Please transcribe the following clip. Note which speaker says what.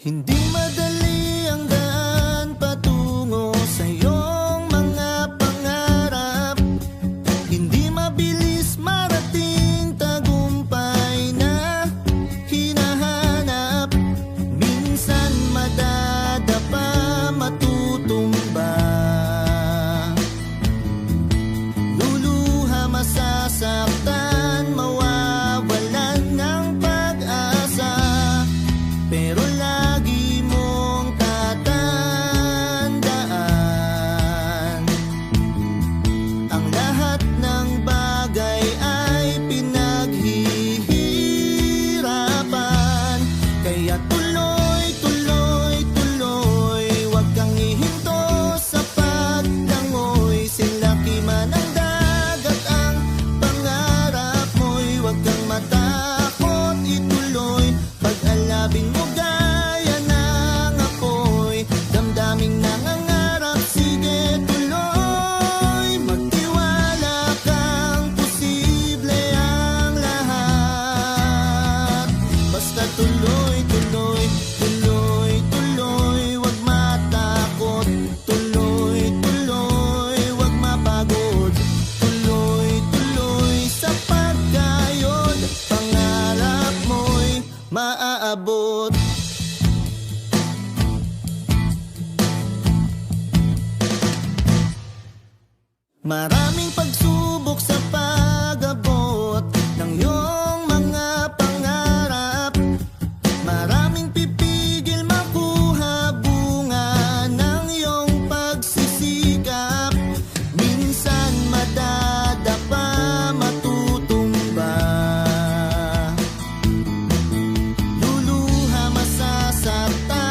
Speaker 1: Hindi madali ang daan patungo sa iyong mga pangarap. Hindi mabilis marating tagumpay na hinahanap. Minsan madadapa, matutumba, luluha, masasaktan, mawawalan ng pag-asa. Pero lagi mong tatandaan, ang lahat ng bagay ay pinaghihirapan. Kaya tuloy, tuloy, tuloy, huwag kang ihinto sa paglangoy. Silaki man ang dagat ang pangarap mo'y huwag kang matakot, ituloy. Pag-alabing mo gaya ng apoy, damdaming nangangarap, sige tuloy. Magtiwala kang posible ang lahat. Basta tuloy, tuloy, tuloy, tuloy, huwag matakot. Tuloy, tuloy, huwag mapagod. Tuloy, tuloy sa pagkayod, pangarap mo'y maaabot. Maraming